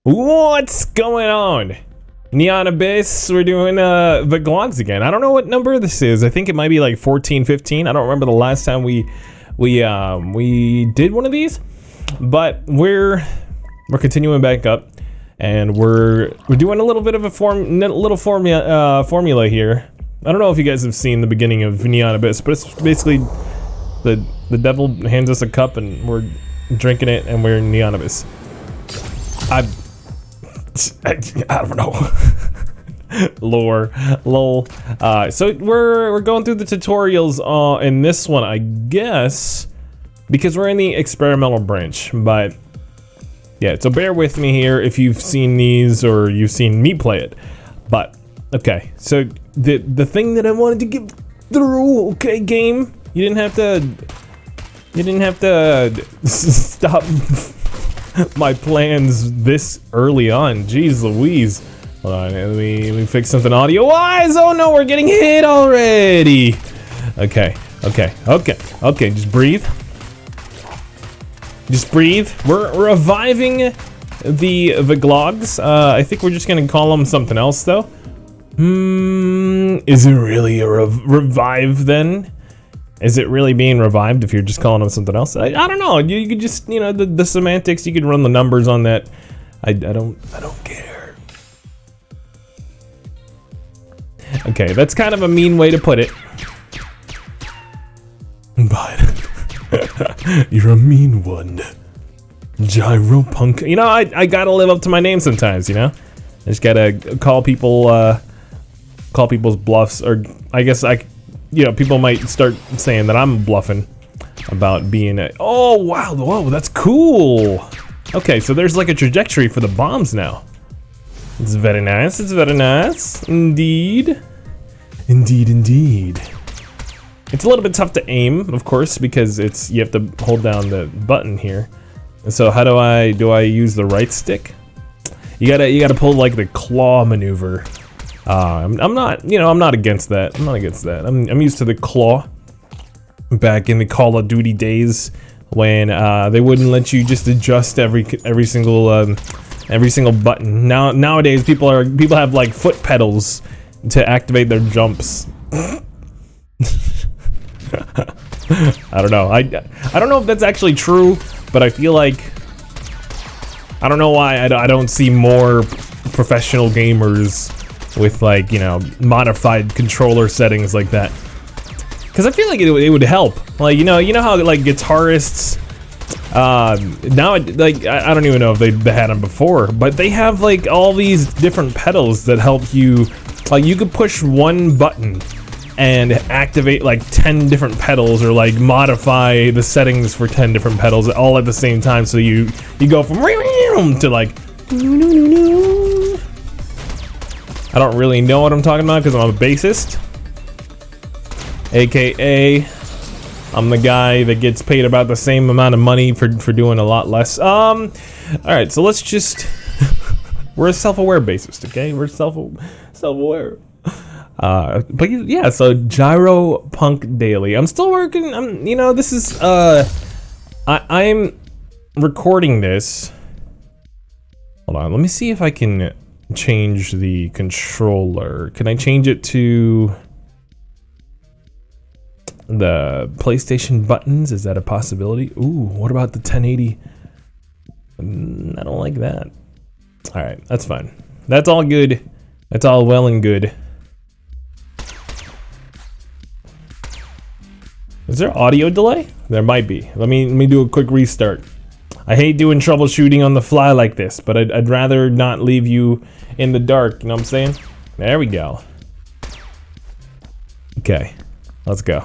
What's going on? Neon Abyss, we're doing VGlogs again. I don't know what number this is. I think it might be like 14, 15. I don't remember the last time we did one of these. But we're continuing back up, and we're doing a little bit of a formula here. I don't know if you guys have seen the beginning of Neon Abyss, but it's basically the devil hands us a cup and we're drinking it, and we're Neon Abyss. I don't know. Lol. So we're going through the tutorials in this one, I guess, because we're in the experimental branch. But yeah, so bear with me here if you've seen these or you've seen me play it. But okay, so the thing that I wanted to get through, okay, game, you didn't have to stop my plans this early on. Jeez Louise. Hold on, let me fix something audio-wise. Oh no, we're getting hit already. Okay, just breathe. Just breathe. We're reviving the VGlogs. I think we're just gonna call them something else though. Is it really a revive then? Is it really being revived if you're just calling them something else? I don't know. You could just, you know, the semantics, you could run the numbers on that. I don't care. Okay, that's kind of a mean way to put it. But you're a mean one. GyroPunk. You know, I gotta live up to my name sometimes, you know? I just gotta call people, call people's bluffs, or I guess you know, people might start saying that I'm bluffing about being a— oh wow, whoa, that's cool. Okay, so there's like a trajectory for the bombs now. It's very nice, it's very nice. Indeed. Indeed. It's a little bit tough to aim, of course, because you have to hold down the button here. And so how do I use the right stick? You gotta pull like the claw maneuver. I'm not against that. I'm used to the claw. Back in the Call of Duty days, when they wouldn't let you just adjust every single button. Nowadays, people have like foot pedals to activate their jumps. I don't know. I don't know if that's actually true, but I feel like I don't know why I don't see more professional gamers with, like, you know, modified controller settings like that, because I feel like it would help. Like, you know how like guitarists now, like, I don't even know if they had them before, but they have like all these different pedals that help you. Like, you could push one button and activate like 10 different pedals, or like modify the settings for 10 different pedals all at the same time, so you go from to like. I don't really know what I'm talking about because I'm a bassist, aka I'm the guy that gets paid about the same amount of money for doing a lot less. All right, so let's just we're a self-aware bassist, okay? We're self-aware. But yeah, so GyroPunk Daily. I'm still working. You know, this is I'm recording this. Hold on, let me see if I can change the controller. Can I change it to the PlayStation buttons? Is that a possibility? Ooh, what about the 1080? I don't like that. All right, that's fine. That's all good. That's all well and good. Is there audio delay? There might be. Let me do a quick restart. I hate doing troubleshooting on the fly like this, but I'd rather not leave you in the dark, you know what I'm saying? There we go. Okay, let's go.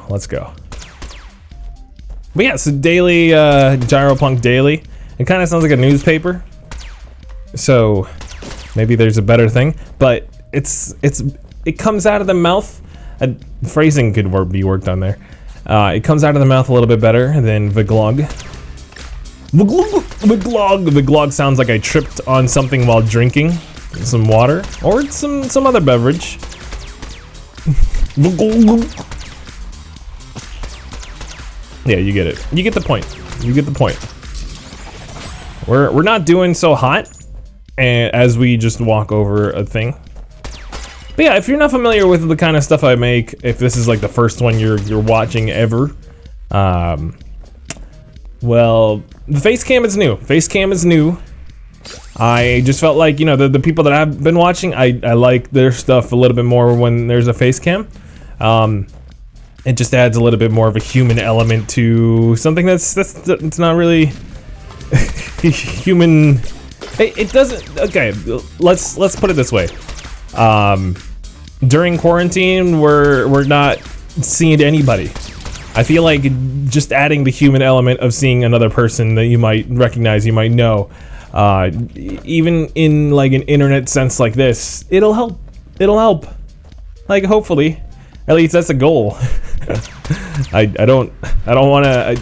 But yeah, so daily, GyroPunk Daily. It kind of sounds like a newspaper, so maybe there's a better thing. But it comes out of the mouth. Phrasing could be worked on there. It comes out of the mouth a little bit better than VGlog. VGlog sounds like I tripped on something while drinking some water or some other beverage. Yeah, you get it. You get the point. We're not doing so hot. and as we just walk over a thing. But yeah, if you're not familiar with the kind of stuff I make, if this is like the first one you're watching ever, well, the face cam is new. Face cam is new. I just felt like, you know, the people that I've been watching, I like their stuff a little bit more when there's a face cam. It just adds a little bit more of a human element to something that's it's not really human. It doesn't. Okay, let's put it this way. During quarantine, we're not seeing anybody. I feel like just adding the human element of seeing another person that you might recognize, you might know, even in like an internet sense like this, it'll help. It'll help. Like, hopefully, at least that's a goal. I don't want to.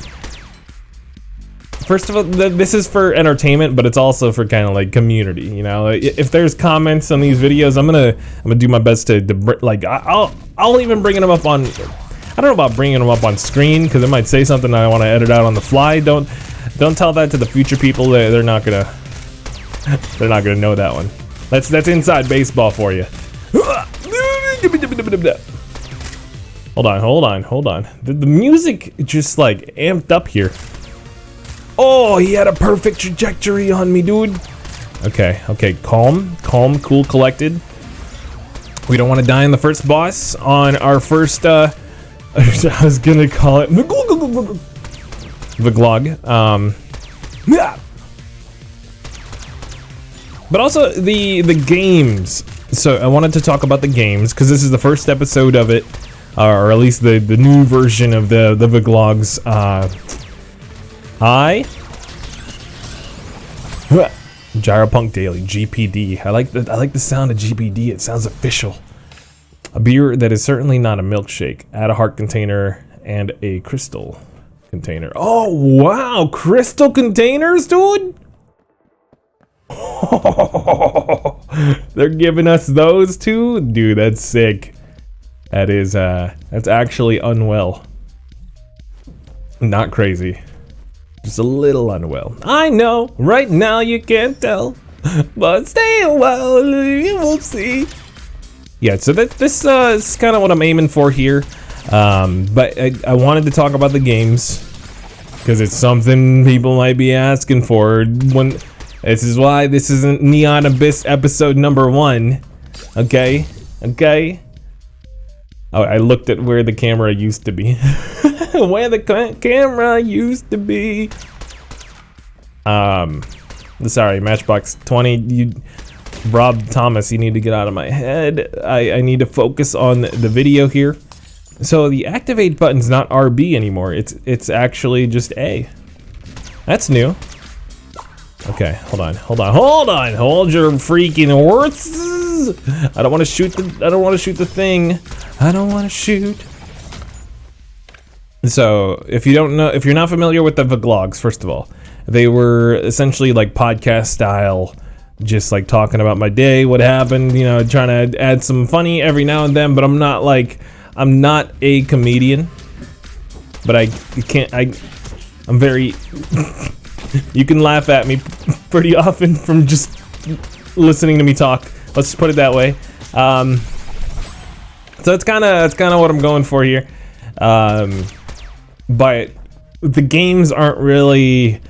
First of all, this is for entertainment, but it's also for kind of like community. You know, if there's comments on these videos, I'm gonna do my best to like I'll even bring them up on. I don't know about bringing them up on screen because it might say something I want to edit out on the fly. Don't tell that to the future people. They're not gonna know that one. That's inside baseball for you. Hold on. The music just like amped up here. Oh, he had a perfect trajectory on me, dude. Okay, calm, cool, collected. We don't want to die in the first boss on our first, I was gonna call it VGlog. Yeah. But also the games. So I wanted to talk about the games because this is the first episode of it, or at least the new version of the VGlogs. GyroPunk Daily, GPD. I like the sound of GPD. It sounds official. A beer that is certainly not a milkshake. Add a heart container and a crystal container. Oh wow, crystal containers, dude! They're giving us those too? Dude, that's sick. That is that's actually unwell. Not crazy. Just a little unwell. I know, right now you can't tell, but stay a while, you will see. Yeah, so this is kind of what I'm aiming for here. But I wanted to talk about the games because it's something people might be asking for. This is why this isn't Neon Abyss episode number 1. Okay. Oh, I looked at where the camera used to be. Where the camera used to be. Sorry, Matchbox 20. Rob Thomas, you need to get out of my head. I need to focus on the video here. So the activate button's not RB anymore. It's actually just A. That's new. Okay, hold on. Hold your freaking horses. I don't want to shoot the thing. I don't want to shoot. So, if you're not familiar with the VGlogs, first of all, they were essentially like podcast style, just like talking about my day, what happened, you know, trying to add some funny every now and then, but I'm not a comedian, but I'm very, you can laugh at me pretty often from just listening to me talk. Let's put it that way. So it's kind of what I'm going for here. But the games aren't really,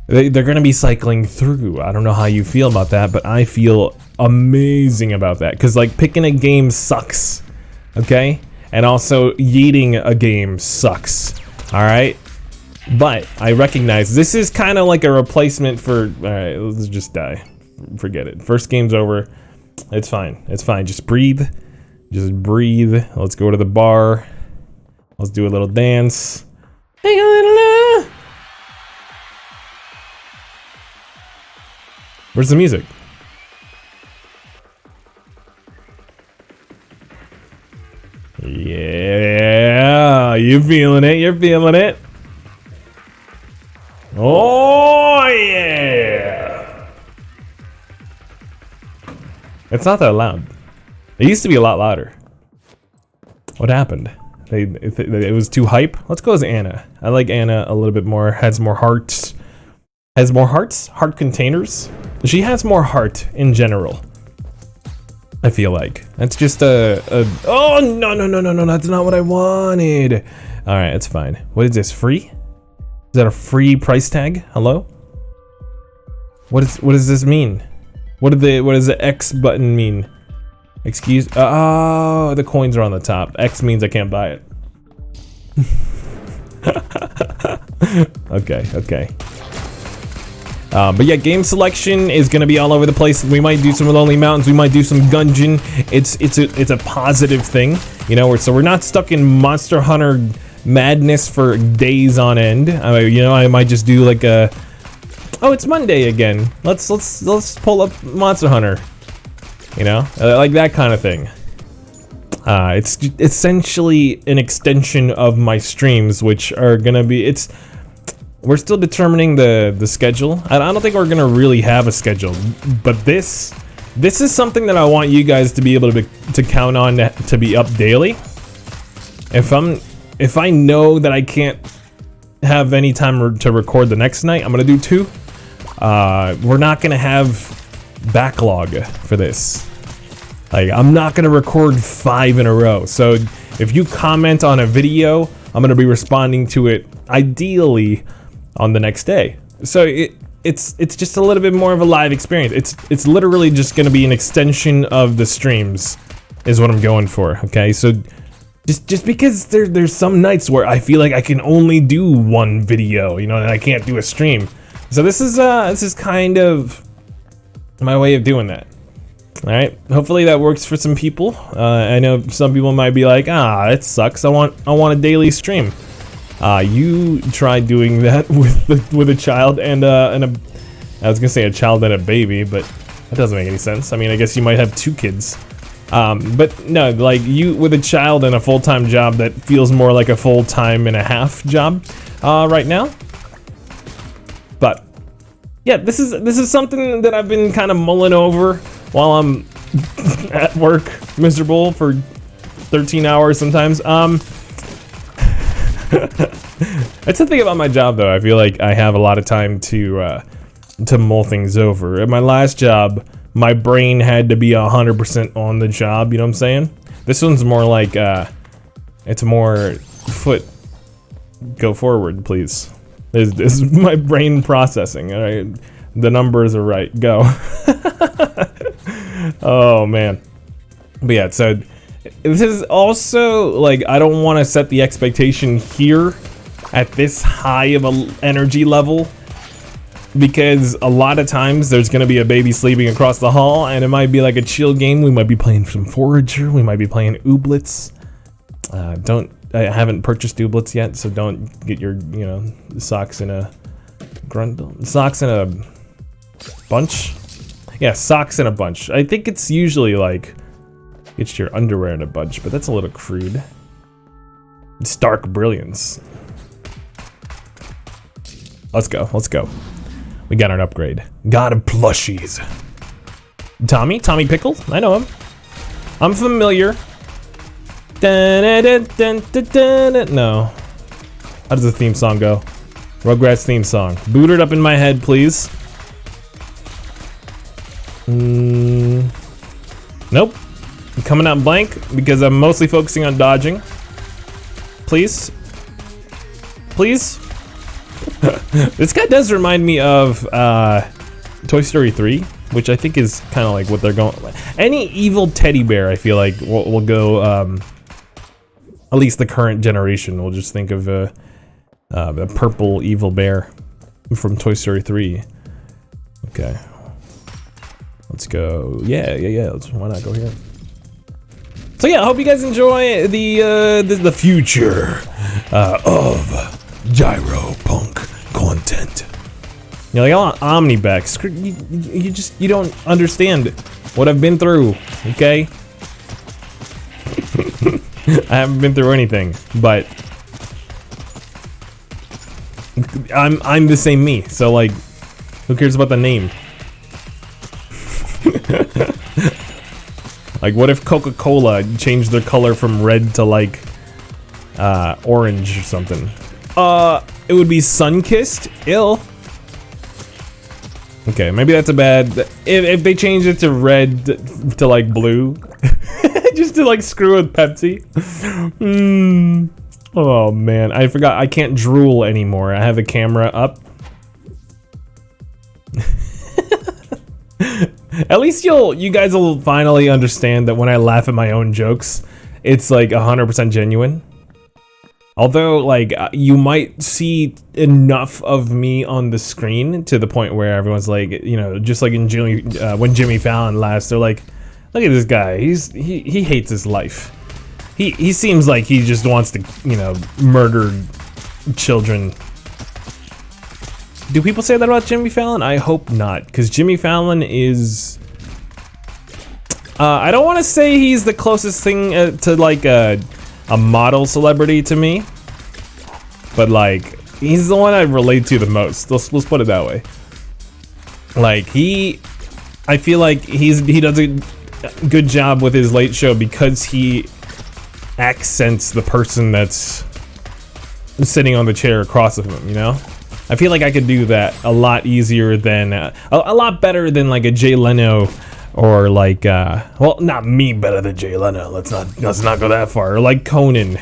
they're going to be cycling through. I don't know how you feel about that, but I feel amazing about that. Because like picking a game sucks, okay? And also yeeting a game sucks, all right? But I recognize this is kind of like a replacement for, all right, let's just die. Forget it. First game's over. It's fine. Just breathe. Let's go to the bar. Let's do a little dance. Where's the music? Yeah, you're feeling it. Oh yeah. It's not that loud. It used to be a lot louder. What happened? It was too hype. Let's go as Anna. I like Anna a little bit more. Has more hearts. Heart containers. She has more heart in general. I feel like that's just oh no, that's not what I wanted. All right, it's fine. What is this, free? Is that a free price tag? Hello? What does this mean? What does the X button mean? Excuse, oh, the coins are on the top. X means I can't buy it. Okay. But yeah, game selection is gonna be all over the place. We might do some Lonely Mountains. We might do some Gungeon. It's a positive thing, you know. So we're not stuck in Monster Hunter madness for days on end. You know, I might just do like a, oh, it's Monday again. Let's pull up Monster Hunter. You know, like that kind of thing. It's essentially an extension of my streams, which are gonna be. We're still determining the schedule. I don't think we're gonna really have a schedule, but this is something that I want you guys to be able to count on to be up daily. If I know that I can't have any time to record the next night, I'm gonna do 2. We're not gonna have backlog for this. Like, I'm not gonna record 5 in a row. So if you comment on a video, I'm gonna be responding to it ideally on the next day. So it's just a little bit more of a live experience. It's literally just gonna be an extension of the streams is what I'm going for. Okay, so just because there's some nights where I feel like I can only do 1 video, you know, and I can't do a stream. So this is kind of my way of doing that. All right, hopefully that works for some people. I know some people might be like, it sucks. I want a daily stream. You try doing that with a child and I was gonna say a child and a baby, but that doesn't make any sense. I mean, I guess you might have 2 kids. But no, like you with a child and a full-time job that feels more like a full-time and a half job right now. But yeah, this is something that I've been kind of mulling over while I'm at work, miserable for 13 hours sometimes. That's the thing about my job, though. I feel like I have a lot of time to mull things over. At my last job, my brain had to be 100% on the job. You know what I'm saying? This one's more like it's more foot. Go forward, please. This is my brain processing. All right, the numbers are right. Go. Oh man. But yeah, so this is also like, I don't want to set the expectation here at this high of an energy level, because a lot of times there's going to be a baby sleeping across the hall and it might be like a chill game. We might be playing some Forager, we might be playing Ooblets. I haven't purchased Ooblets yet, so don't get your, you know, socks in a grundle. Socks in a bunch? Yeah, socks in a bunch. I think it's usually like, get your underwear in a bunch, but that's a little crude. Stark brilliance. Let's go, let's go. We got an upgrade. God of plushies. Tommy Pickle? I know him. I'm familiar. No. How does the theme song go? Rugrats theme song. Boot it up in my head, please. Nope. I'm coming out blank because I'm mostly focusing on dodging. Please. Please. This guy does remind me of Toy Story 3, which I think is kind of like what they're going. Any evil teddy bear, I feel like will go. At least the current generation. We'll just think of the purple evil bear from Toy Story 3. Okay. Let's go. Yeah. Why not go here? So yeah, I hope you guys enjoy the future of GyroPunk content. You're like, I want Omnibex. You don't understand what I've been through, okay? I haven't been through anything, but I'm the same me. So like, who cares about the name? Like, what if Coca-Cola changed their color from red to like orange or something? It would be sun-kissed. Ill. Okay, maybe that's a bad. If they change it to red to like blue, just to like screw with Pepsi. Oh man, I forgot I can't drool anymore. I have the camera up. At least you guys will finally understand that when I laugh at my own jokes, it's like 100% genuine. Although, like, you might see enough of me on the screen to the point where everyone's like, you know, just like in when Jimmy Fallon laughs, they're like, look at this guy, he hates his life. He seems like he just wants to, you know, murder children. Do people say that about Jimmy Fallon? I hope not, because Jimmy Fallon is... I don't want to say he's the closest thing to like a model celebrity to me, but like he's the one I relate to the most. Let's put it that way. Like I feel like he does a good job with his late show because he accents the person that's sitting on the chair across from him, you know? I feel like I could do that a lot easier than a lot better than like a Jay Leno. Or like, well, not me better than Jay Leno. Let's not go that far. Or like Conan,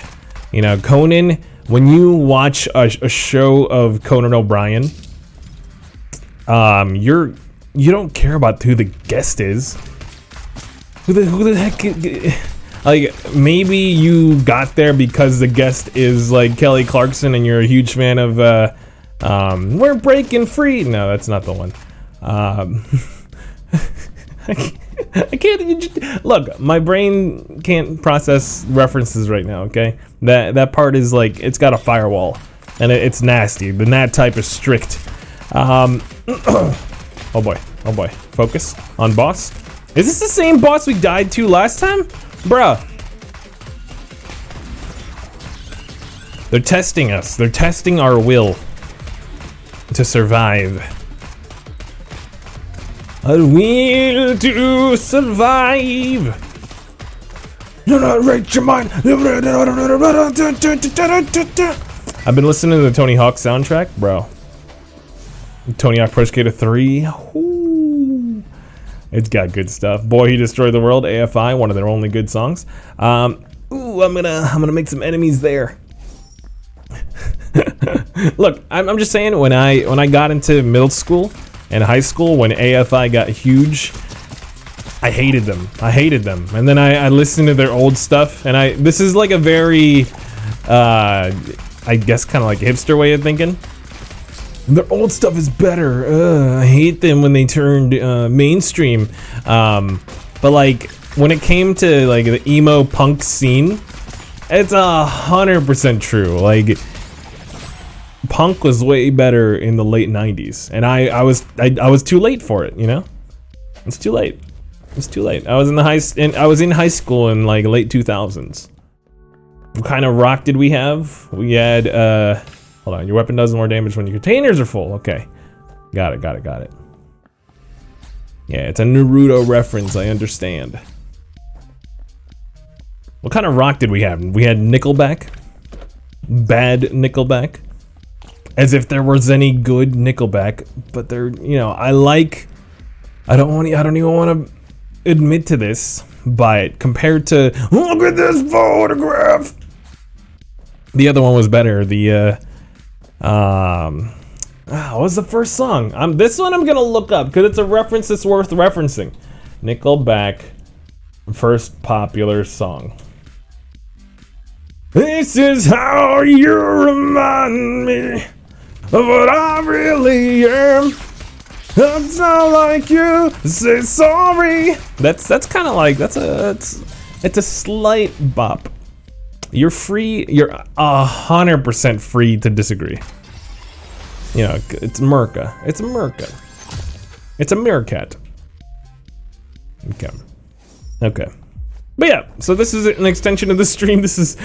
you know, Conan. When you watch a show of Conan O'Brien, you don't care about who the guest is. Who the heck? Like maybe you got there because the guest is like Kelly Clarkson, and you're a huge fan of We're Breaking Free. No, that's not the one. I can't look. My brain can't process references right now. Okay, that part is like it's got a firewall, and it's nasty. The nat type is strict. Oh boy, oh boy. Focus on boss. Is this the same boss we died to last time, bruh? They're testing us. They're testing our will to survive. A will to survive. Do not rate your mind. I've been listening to the Tony Hawk soundtrack, bro. Tony Hawk Pro Skater 3. Ooh. It's got good stuff. Boy, He Destroyed the World. AFI, one of their only good songs. Ooh, I'm gonna make some enemies there. Look, I'm just saying, when I got into middle school and high school, when AFI got huge, I hated them. And then I listened to their old stuff, and this is like a very, I guess kind of like hipster way of thinking. Their old stuff is better. I hate them when they turned mainstream. But like when it came to like the emo punk scene, it's 100% true. Like punk was way better in the late 90s, and I was too late for it, you know? It's too late. It's too late. I was in high school in like late 2000s. What kind of rock did we have? We had hold on, your weapon does more damage when your containers are full. Okay. Got it. Yeah, it's a Naruto reference, I understand. What kind of rock did we have? We had Nickelback. Bad Nickelback. As if there was any good Nickelback, but they're, you know, I don't even want to admit to this, but compared to look at this photograph, the other one was better. The what was the first song? This one I'm gonna look up because it's a reference that's worth referencing. Nickelback first popular song. This is how you remind me of what I really am. It's not like you say sorry. That's kind of like it's a slight bop. You're free. You're 100% free to disagree. You know, it's America. It's America. It's a meerkat. Okay. But yeah, so this is an extension of the stream. This is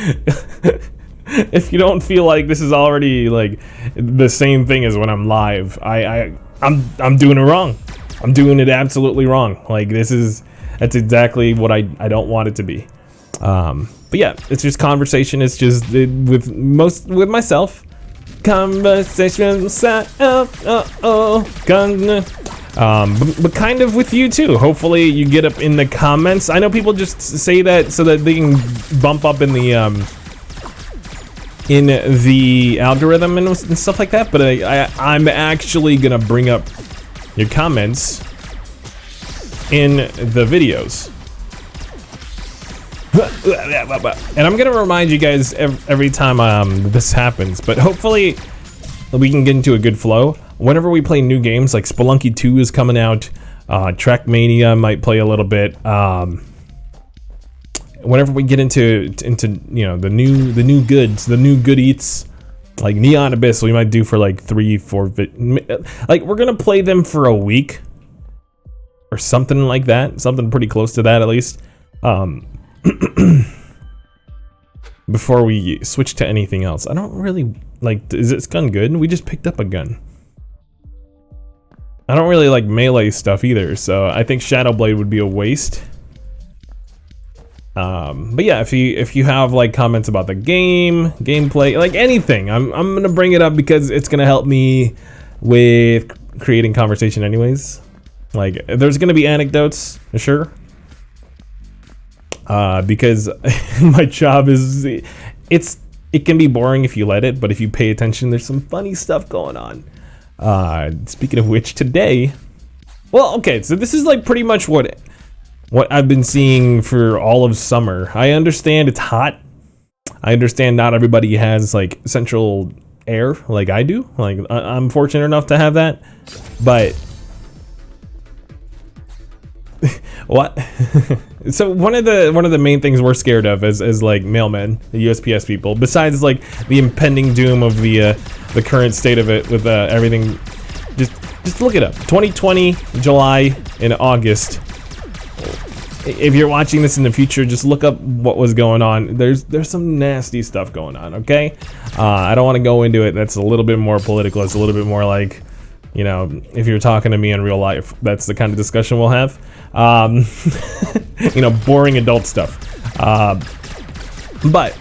if you don't feel like this is already like the same thing as when I'm live, I'm doing it wrong. I'm doing it absolutely wrong. Like that's exactly what I don't want it to be. But yeah, it's just conversation. It's just with myself. Conversation with myself. But kind of with you too. Hopefully you get up in the comments. I know people just say that so that they can bump up in the algorithm and stuff like that, but I'm actually gonna bring up your comments in the videos. And I'm gonna remind you guys every time this happens, but hopefully we can get into a good flow. Whenever we play new games, like Spelunky 2 is coming out, Trackmania might play a little bit. Whenever we get into you know the new goods, the new good eats, like Neon Abyss, we might do for like 3-4 like we're gonna play them for a week or something like that, something pretty close to that at least. Before we switch to anything else. I don't really like, is this gun good? We just picked up a gun. I don't really like melee stuff either, so I think Shadow Blade would be a waste. But yeah, if you have like comments about the gameplay, like anything, I'm gonna bring it up because it's gonna help me with creating conversation anyways. Like there's gonna be anecdotes, sure. Because my job is, it can be boring if you let it, but if you pay attention, there's some funny stuff going on. Speaking of which, today, well, okay, so this is like pretty much what I've been seeing for all of summer. I understand it's hot. I understand not everybody has like central air like I do. Like I'm fortunate enough to have that, but what? So one of the main things we're scared of as like mailmen, the USPS people, besides like the impending doom of the current state of it with everything, just look it up. 2020 July and August. If you're watching this in the future, just look up what was going on. There's some nasty stuff going on. Okay, I don't want to go into it. That's a little bit more political. It's a little bit more like, you know, if you're talking to me in real life, that's the kind of discussion we'll have. You know, boring adult stuff. But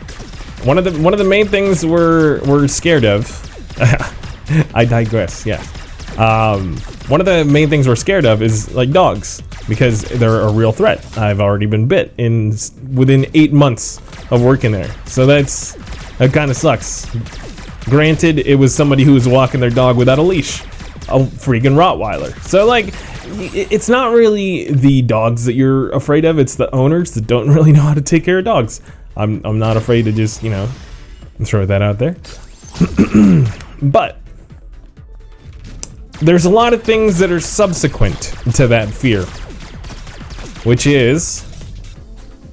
one of the main things we're scared of. I digress. Yeah. One of the main things we're scared of is like dogs, because they're a real threat. I've already been bit within 8 months of working there, so that kind of sucks. Granted, it was somebody who was walking their dog without a leash. A freaking Rottweiler. So like, it's not really the dogs that you're afraid of, it's the owners that don't really know how to take care of dogs. I'm not afraid to just, you know, throw that out there. But there's a lot of things that are subsequent to that fear, which is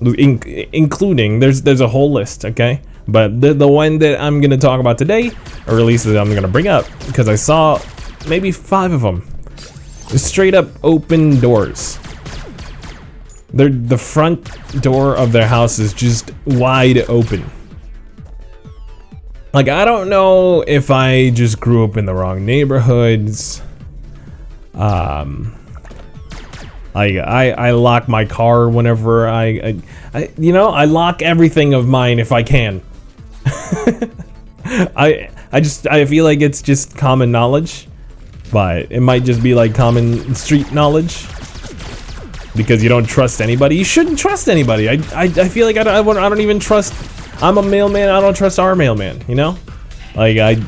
including there's a whole list, okay? But the one that I'm gonna talk about today, or at least that I'm gonna bring up, because I saw maybe 5 of them. Straight up open doors. The front door of their house is just wide open. Like, I don't know if I just grew up in the wrong neighborhoods. I lock my car whenever I you know, I lock everything of mine if I can. I feel like it's just common knowledge. But it might just be like common street knowledge, because you don't trust anybody. You shouldn't trust anybody. I feel like I don't even trust. I'm a mailman. I don't trust our mailman. You know, like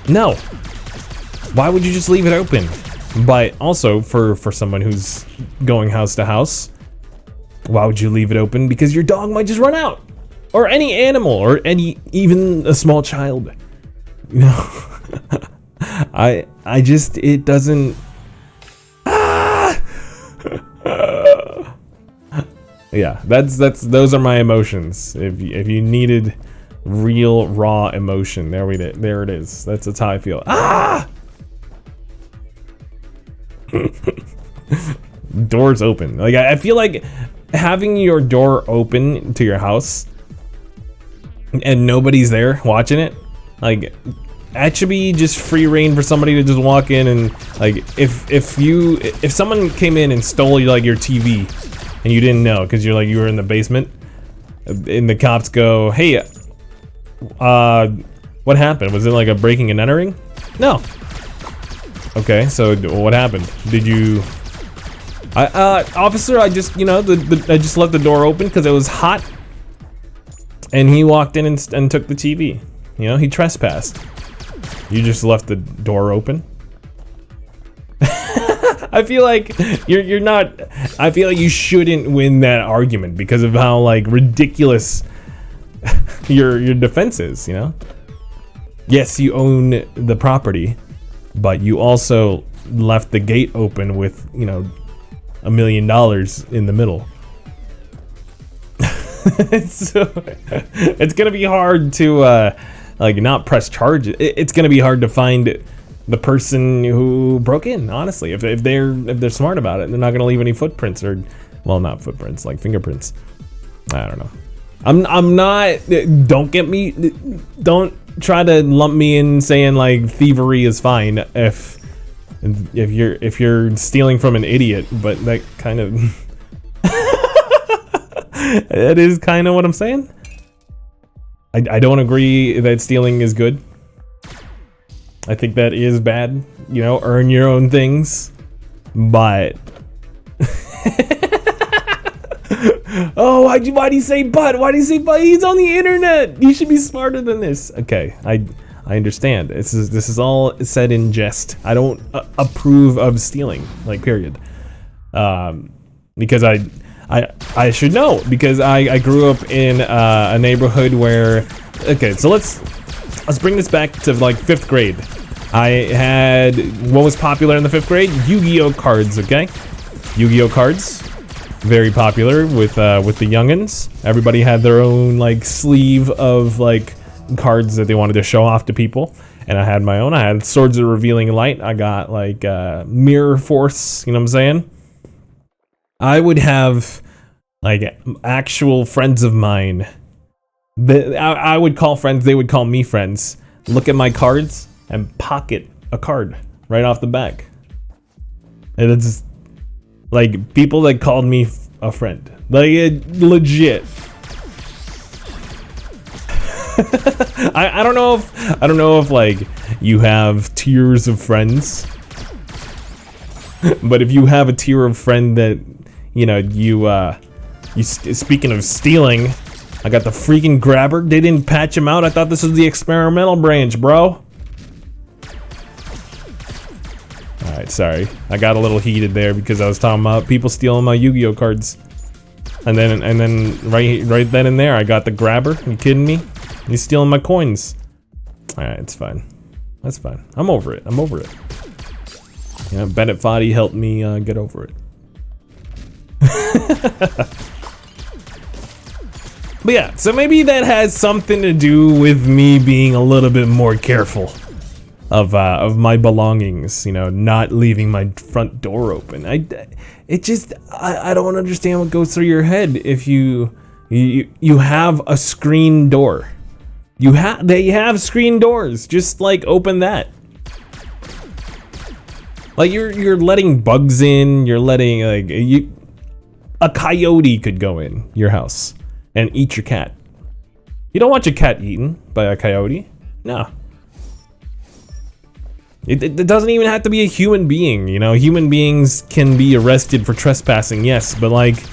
no. Why would you just leave it open? But also for someone who's going house to house, why would you leave it open? Because your dog might just run out, or any animal, or even a small child. You know. I just, it doesn't. Yeah, those are my emotions. If you needed real raw emotion, there it is. That's how I feel. Doors open. Like I feel like having your door open to your house and nobody's there watching it, like, that should be just free reign for somebody to just walk in and, like, if someone came in and stole like your TV and you didn't know because you were in the basement, and the cops go, hey, what happened? Was it like a breaking and entering? No. Okay, so what happened? Did you... officer, I just, you know, I just left the door open because it was hot. And he walked in and took the TV. You know, he trespassed. You just left the door open? I feel like you're not... I feel like you shouldn't win that argument because of how, like, ridiculous your defense is, you know? Yes, you own the property, but you also left the gate open with, you know, $1 million in the middle. So, it's gonna be hard to like not press charges. It's gonna be hard to find the person who broke in. Honestly, if they're smart about it, they're not gonna leave any footprints or, well, not footprints, like fingerprints. I don't know. I'm not. Don't get me. Don't try to lump me in saying like thievery is fine if you're stealing from an idiot, but that kind of that is kind of what I'm saying. I don't agree that stealing is good. I think that is bad. You know, earn your own things, but oh, why do you say but? Why do you say but? He's on the internet. You should be smarter than this. Okay, I understand. This is all said in jest. I don't approve of stealing, like, period. Because I should know, because I grew up in a neighborhood where, okay, so let's bring this back to like 5th grade. I had, what was popular in the 5th grade? Yu-Gi-Oh cards, okay? Yu-Gi-Oh cards, very popular with the youngins. Everybody had their own like sleeve of like cards that they wanted to show off to people, and I had my own. I had Swords of Revealing Light. I got like Mirror Force, you know what I'm saying? I would have like actual friends of mine that I would call friends, they would call me friends, look at my cards and pocket a card right off the back. And it's like people that called me a friend, like legit. I don't know if like you have tiers of friends, but if you have a tier of friend that, you know, speaking of stealing, I got the freaking grabber. They didn't patch him out. I thought this was the experimental branch, bro. Alright, sorry. I got a little heated there because I was talking about people stealing my Yu-Gi-Oh cards. And then right then and there, I got the grabber. You kidding me? He's stealing my coins. Alright, it's fine. That's fine. I'm over it. I'm over it. You know, Bennett Foddy helped me get over it. But yeah, so maybe that has something to do with me being a little bit more careful of my belongings, you know, not leaving my front door open. I don't understand what goes through your head if you have a screen door. They have screen doors. Just like open that. Like you're letting bugs in. You're letting a coyote could go in your house and eat your cat. You don't want your cat eaten by a coyote. No. It doesn't even have to be a human being, you know. Human beings can be arrested for trespassing, yes, but like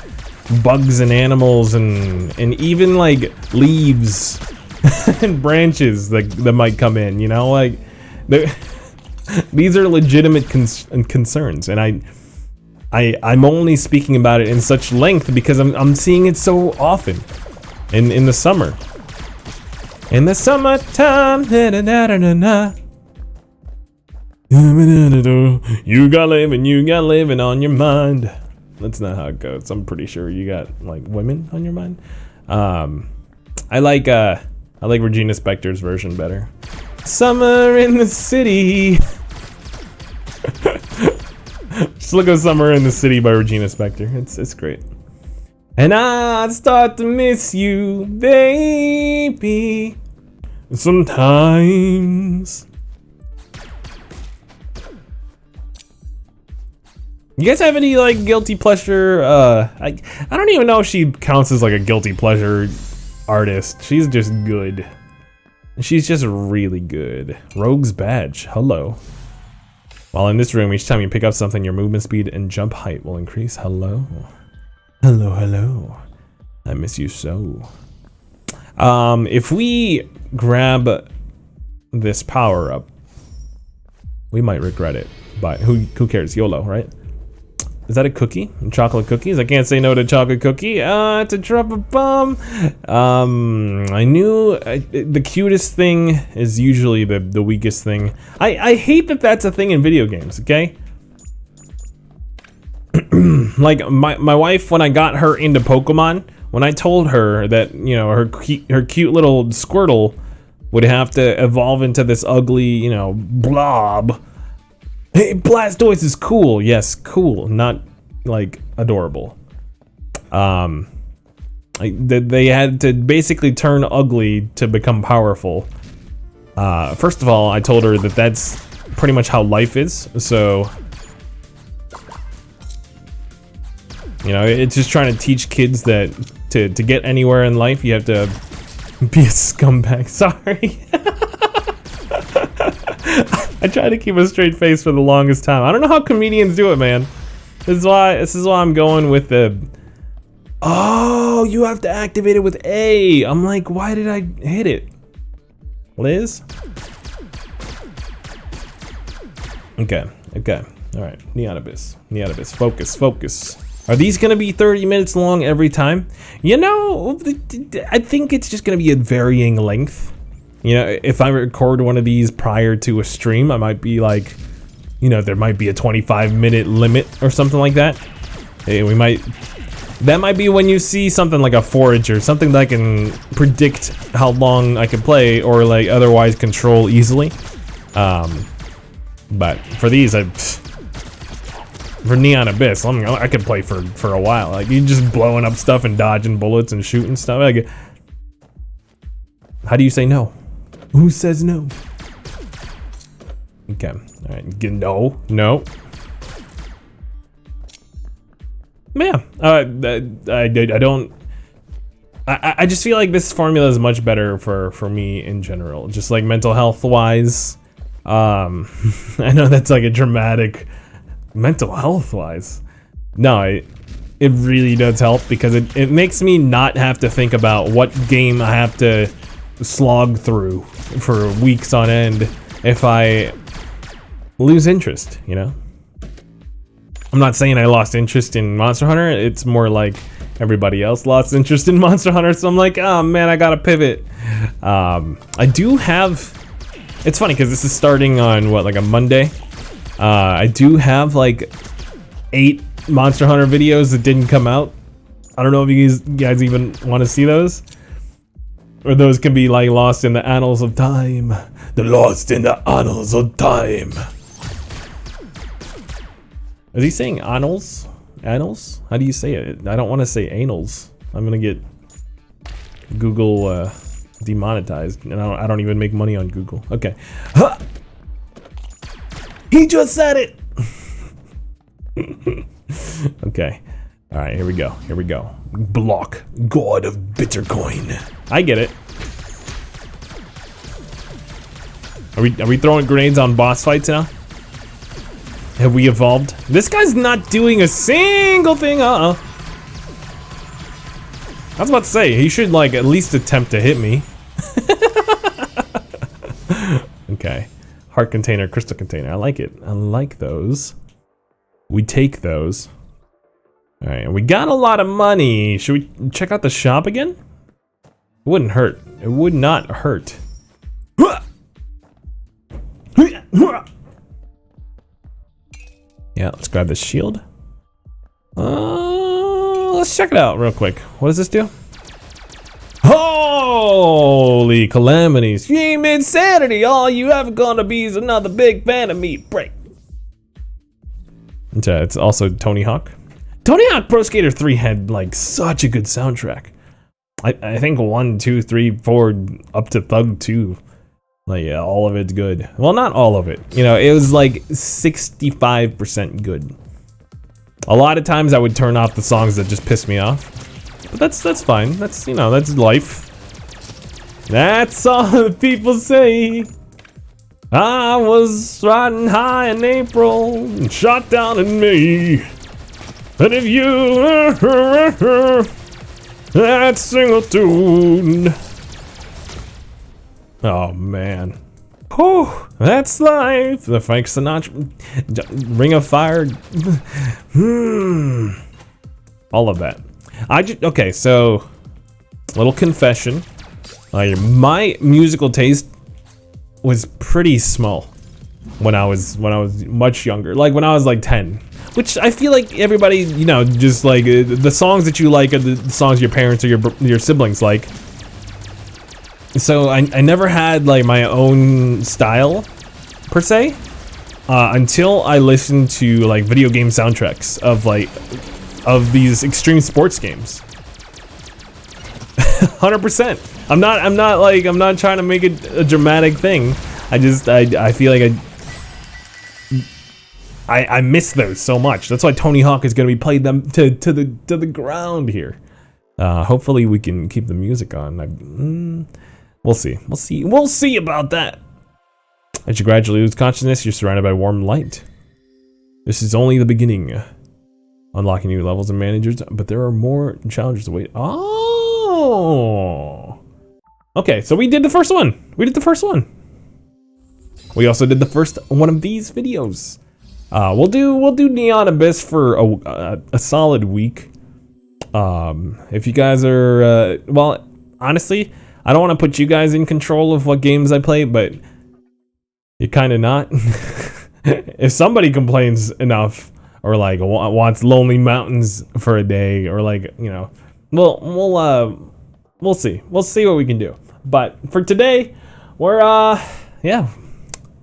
bugs and animals and even like leaves and branches that might come in, you know, like these are legitimate concerns, and I'm only speaking about it in such length because I'm seeing it so often in the summer. In the summertime, na-na-na-na-na. You got living on your mind. That's not how it goes. I'm pretty sure you got like women on your mind. I like Regina Spektor's version better. Summer in the city. Just look at Summer in the City by Regina Spektor. It's great. And I start to miss you, baby. Sometimes. You guys have any like guilty pleasure? I don't even know if she counts as like a guilty pleasure artist. She's just good. She's just really good. Rogue's Badge. Hello. While in this room, each time you pick up something, your movement speed and jump height will increase. Hello? Hello, hello. I miss you so. If we grab this power up, we might regret it, but who cares? YOLO, right? Is that a cookie? Chocolate cookies? I can't say no to chocolate cookie. To drop a bomb. I knew the cutest thing is usually the weakest thing. I hate that that's a thing in video games, okay? Like my wife, when I got her into Pokemon, when I told her that, you know, her cute little Squirtle would have to evolve into this ugly, you know, blob. Hey, Blastoise is cool. Yes, cool, not like adorable. They had to basically turn ugly to become powerful. First of all, I told her that that's pretty much how life is. So, you know, it's just trying to teach kids that to get anywhere in life, you have to be a scumbag. Sorry. I tried to keep a straight face for the longest time. I don't know how comedians do it, man. This is why I'm going with the... Oh, you have to activate it with A. I'm like, why did I hit it? Liz? Okay. All right, Neon Abyss, focus. Are these gonna be 30 minutes long every time? You know, I think it's just gonna be a varying length. You know, if I record one of these prior to a stream, I might be like, you know, there might be a 25-minute limit or something like that. Hey, that might be when you see something like a forager, something that I can predict how long I can play or like otherwise control easily. But for these, for Neon Abyss, I could play for a while. Like, you just blowing up stuff and dodging bullets and shooting stuff. Like, how do you say no? Who says no? Okay, all right, no. Yeah, I just feel like this formula is much better for me in general, just like mental health wise. I know that's like a dramatic mental health wise. No, it really does help because it makes me not have to think about what game I have to slog through for weeks on end if I lose interest, you know? I'm not saying I lost interest in Monster Hunter, it's more like everybody else lost interest in Monster Hunter, so I'm like, oh man, I gotta pivot. I do have, it's funny because this is starting on what, like a Monday? I do have like 8 Monster Hunter videos that didn't come out. I don't know if you guys even want to see those. Or those can be like lost in the annals of time. They're lost in the annals of time. Is he saying annals? Annals? How do you say it? I don't want to say anals. I'm gonna get Google demonetized, and I don't even make money on Google. Okay. Huh! He just said it. Okay. All right, here we go. Block, god of Bittercoin. I get it. Are we throwing grenades on boss fights now? Have we evolved? This guy's not doing a single thing. I was about to say he should like at least attempt to hit me. Okay. Heart container, crystal container. I like it. I like those. We take those. All right, we got a lot of money. Should we check out the shop again? It wouldn't hurt. It would not hurt. Yeah, let's grab the shield. Let's check it out real quick. What does this do? Holy calamities! Fume insanity! All you ever gonna be is another big fan of me. Break. It's also Tony Hawk. Tony Hawk Pro Skater 3 had like such a good soundtrack. I think 1, 2, 3, 4 up to Thug 2. Like, yeah, all of it's good. Well, not all of it. You know, it was like 65% good. A lot of times I would turn off the songs that just piss me off. But that's fine. That's, you know, that's life. That's all the people say. I was riding high in April and shot down in May. And if you that single tune. Oh man. Whew, that's life. The Frank Sinatra Ring of Fire. All of that. Okay, so little confession. My musical taste was pretty small when I was much younger. Like when I was like 10. Which I feel like everybody, you know, just like the songs that you like are the songs your parents or your siblings like. So I never had like my own style per se until I listened to like video game soundtracks of these extreme sports games. 100%. I'm not trying to make it a dramatic thing. I feel like I miss those so much. That's why Tony Hawk is gonna be played them to the ground here. Hopefully we can keep the music on. We'll see about that. As you gradually lose consciousness, you're surrounded by warm light. This is only the beginning. Unlocking new levels and managers, but there are more challenges to wait. Oh. Okay, so we did the first one. We also did the first one of these videos. We'll do Neon Abyss for a solid week. If you guys are well, honestly, I don't want to put you guys in control of what games I play, but you're kind of not. If somebody complains enough, or like wants Lonely Mountains for a day, or like, you know, we'll see what we can do. But for today, we're yeah,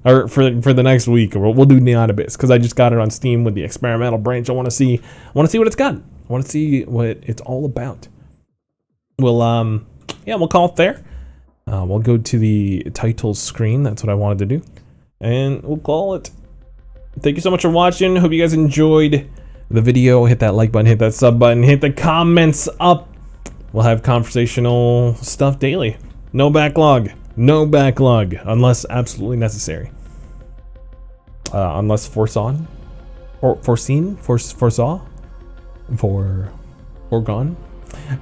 or for the next week, we'll do Neon Abyss because I just got it on Steam with the experimental branch. I want to see what it's got. I want to see what it's all about. We'll yeah, we'll call it there. We'll go to the title screen. That's what I wanted to do, and we'll call it. Thank you so much for watching. Hope you guys enjoyed the video. Hit that like button, hit that sub button, hit the comments up. We'll have conversational stuff daily. No backlog, unless absolutely necessary. Unless foregone.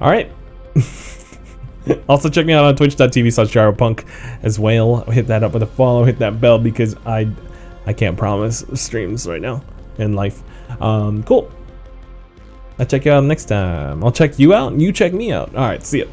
All right. Also check me out on twitch.tv/GyroPunk as well. Hit that up with a follow, hit that bell because I can't promise streams right now in life. Cool. I'll check you out next time. I'll check you out and you check me out. All right, see ya.